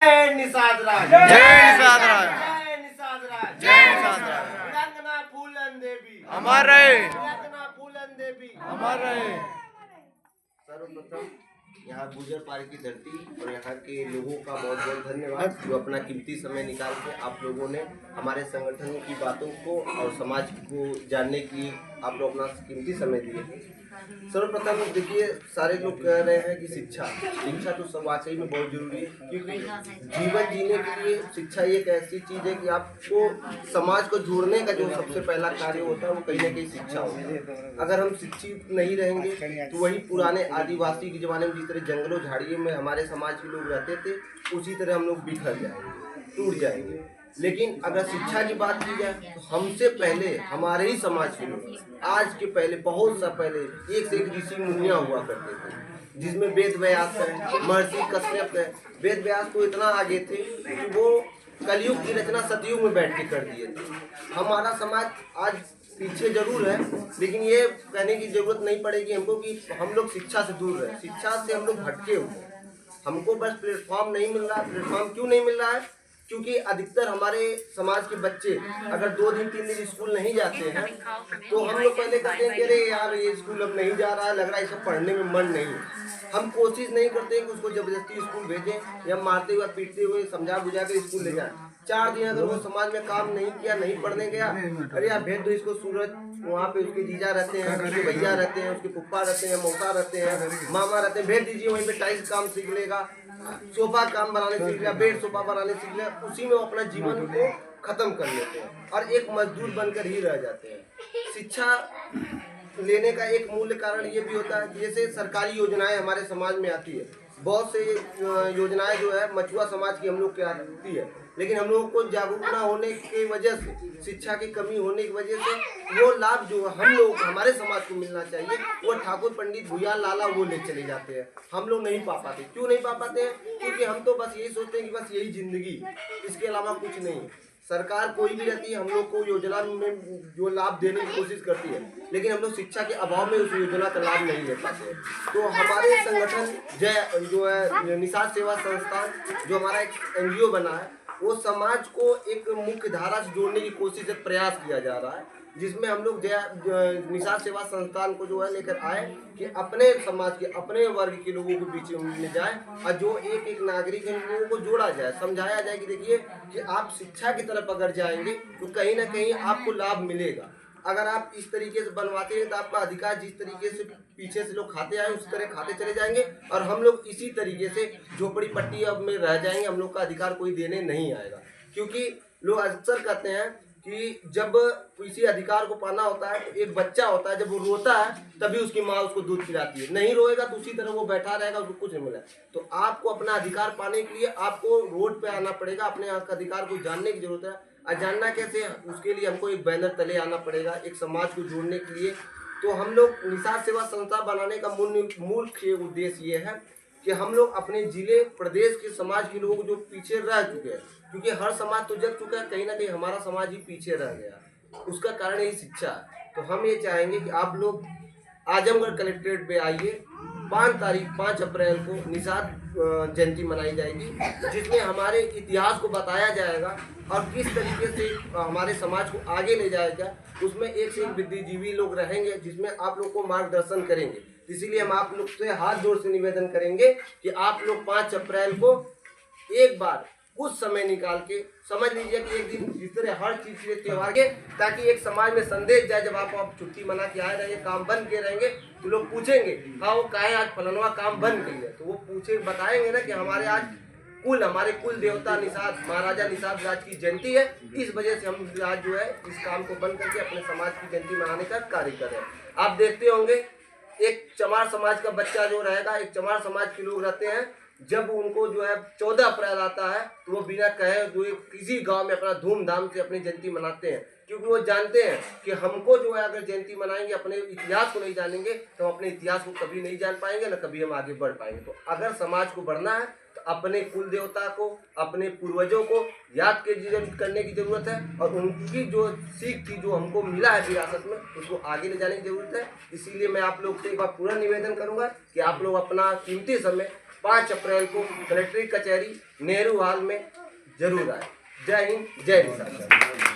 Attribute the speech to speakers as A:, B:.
A: जय निषाद राज,
B: जय निषाद राज,
A: जय निषाद राज,
B: जय निषाद राज।
A: वीरांगना फूलन देवी
B: अमर रहे,
A: वीरांगना फूलन देवी
B: अमर रहे।
A: सर्वप्रथम यहाँ गुजर पार की धरती और यहाँ के लोगों का बहुत बहुत धन्यवाद जो अपना कीमती समय निकाल के आप लोगों ने हमारे संगठन की बातों को और समाज को जानने की आप लोग अपना कीमती समय दिए। सर्वप्रथम देखिए, सारे लोग कह रहे हैं कि शिक्षा तो सब वाकई में बहुत जरूरी है, क्योंकि जीवन जीने के लिए शिक्षा एक ऐसी चीज़ है कि आपको समाज को जोड़ने का जो सबसे पहला कार्य होता है वो कहीं ना कहीं शिक्षा होता है। अगर हम शिक्षित नहीं रहेंगे तो वही पुराने आदिवासी के ज़माने में जिस तरह जंगलों झाड़ियों में हमारे समाज के लोग रहते थे उसी तरह हम लोग बिखर जाएंगे, टूट जाएंगे। लेकिन अगर शिक्षा की बात की जाए तो हमसे पहले हमारे ही समाज के लोग, आज के पहले बहुत सा पहले एक से एक ऋषि मुनियाँ हुआ करते थे, जिसमें वेद व्यास है, महर्षि कश्यप है। वेद व्यास तो इतना आगे थे कि वो कलयुग की रचना सतयुग में बैठ के कर दिए थे। हमारा समाज आज पीछे जरूर है, लेकिन ये कहने की जरूरत नहीं पड़ेगी हमको कि हम लोग शिक्षा से दूर रहे। शिक्षा से हम लोग भटके हुए, हमको बस प्लेटफॉर्म नहीं मिल रहा। प्लेटफॉर्म क्यों नहीं मिल रहा है? क्योंकि अधिकतर हमारे समाज के बच्चे अगर 2 दिन 3 दिन स्कूल नहीं जाते हैं तो हम लोग पहले कहते हैं कि अरे यार ये स्कूल अब नहीं जा रहा है, लग रहा है इसको पढ़ने में मन नहीं। हम कोशिश नहीं करते कि उसको जबरदस्ती स्कूल भेजें या मारते हुए पीटते हुए समझा बुझा कर स्कूल ले जाएं। 4 दिन अगर वो समाज में काम नहीं किया, नहीं पढ़ने गया, अरे यार भेज दो इसको सूरत, वहाँ पे उसके जीजा रहते हैं, उसके भैया रहते हैं, उसके पुप्पा रहते हैं, मौसा रहते हैं, मामा रहते हैं, भेज दीजिए वहीं पे टाइल्स काम सीख लेगा, सोफा काम बनाने सीख लिया, बेड सोफा बनाने सीख लिया। उसी में वो अपना जीवन को खत्म कर लेते हैं और एक मजदूर बनकर ही रह जाते हैं। शिक्षा लेने का एक मूल कारण ये भी होता है, जैसे सरकारी योजनाएं हमारे समाज में आती है, बहुत से योजनाएं जो है मछुआ समाज की हम लोग के आती है, लेकिन हम लोगों को जागरूक न होने की वजह से, शिक्षा की कमी होने की वजह से वो लाभ जो हम लोग हमारे समाज को मिलना चाहिए वो ठाकुर पंडित भूया लाला वो ले चले जाते हैं, हम लोग नहीं पा पाते। क्यों नहीं पा पाते हैं? क्योंकि हम तो बस यही सोचते हैं कि बस यही जिंदगी, इसके अलावा कुछ नहीं। सरकार कोई भी रहती है हम लोग को योजना में जो लाभ देने की कोशिश करती है, लेकिन हम लोग शिक्षा के अभाव में उस योजना का लाभ नहीं ले पाते। तो हमारे संगठन जो है निषाद सेवा संस्थान, जो हमारा एक NGO बना है, वो समाज को एक मुख्य धारा से जोड़ने की कोशिश से प्रयास किया जा रहा है, जिसमें हम लोग निषाद सेवा संस्थान को जो है लेकर आए कि अपने समाज के अपने वर्ग के लोगों के बीच में जाए और जो एक एक नागरिक है लोगों को जोड़ा जाए, समझाया जाए कि देखिए कि आप शिक्षा की तरफ अगर जाएंगे तो कहीं ना कहीं आपको लाभ मिलेगा। अगर आप इस तरीके से बनवाते हैं तो आपका अधिकार जिस तरीके से पीछे से लोग खाते आए उस तरह खाते चले जाएंगे और हम लोग इसी तरीके से झोपड़ी पट्टी अब में रह जाएंगे। हम लोग का अधिकार कोई देने नहीं आएगा, क्योंकि लोग अक्सर कहते हैं कि जब किसी अधिकार को पाना होता है तो एक बच्चा होता है, जब वो रोता है तभी उसकी माँ उसको दूध पिलाती है, नहीं रोएगा तो उसी तरह वो बैठा रहेगा, उसको कुछ नहीं मिला। तो आपको अपना अधिकार पाने के लिए आपको रोड पे आना पड़ेगा, अपने अधिकार को जानने की जरूरत है। और जानना कैसे? उसके लिए हमको एक बैनर तले आना पड़ेगा, एक समाज को जोड़ने के लिए। तो हम लोग निषाद सेवा संस्था बनाने का मूल उद्देश्य ये है कि हम लोग अपने जिले प्रदेश के समाज के लोग जो पीछे रह चुके हैं, क्योंकि हर समाज तो जग चुका है, कहीं ना कहीं हमारा समाज ही पीछे रह गया, उसका कारण यही शिक्षा है। तो हम ये चाहेंगे कि आप लोग आजमगढ़ कलेक्ट्रेट पे आइए। 5 अप्रैल को निषाद जयंती मनाई जाएगी, जिसमें हमारे इतिहास को बताया जाएगा और किस तरीके से हमारे समाज को आगे ले जाएगा। उसमें एक से एक बुद्धिजीवी लोग रहेंगे जिसमें आप लोग को मार्गदर्शन करेंगे। इसीलिए हम आप लोग से हाथ जोड़ से निवेदन करेंगे कि आप लोग 5 अप्रैल को एक बार कुछ समय निकाल के समझ लीजिए कि एक दिन जिस तरह हर चीज के त्योहार के, ताकि एक समाज में संदेश जाए। जब आप छुट्टी मना के आए रहेंगे, काम बंद किए रहेंगे, तो लोग पूछेंगे हाँ वो काहे आज फलनवा काम बंद किए, तो वो पूछे बताएंगे ना कि हमारे आज हमारे कुल देवता निषाद महाराजा निषाद राज की जयंती है, इस वजह से हम आज जो है इस काम को बंद करके अपने समाज की जयंती मनाने का कार्य कर रहे हैं। आप देखते होंगे एक चमार समाज का बच्चा जो रहेगा, एक चमार समाज के लोग रहते हैं, जब उनको जो है 14 अप्रैल आता है तो वो बिना कहे जो किसी गांव में अपना धूमधाम से अपनी जयंती मनाते हैं, क्योंकि वो जानते हैं कि हमको जो है अगर जयंती मनाएंगे, अपने इतिहास को नहीं जानेंगे तो हम अपने इतिहास को कभी नहीं जान पाएंगे, ना कभी हम आगे बढ़ पाएंगे। तो अगर समाज को बढ़ना है तो अपने कुल देवता को, अपने पूर्वजों को याद करने की जरूरत है और उनकी जो सीख थी जो हमको मिला है विरासत में, उसको आगे ले जाने की जरूरत है। इसीलिए मैं आप लोग से एक बार पूरा निवेदन करूंगा कि आप लोग अपना कीमती समय 5 अप्रैल को कलेक्ट्रेट कचहरी नेहरू हॉल में जरूर आए। जय हिंद, जय किसान।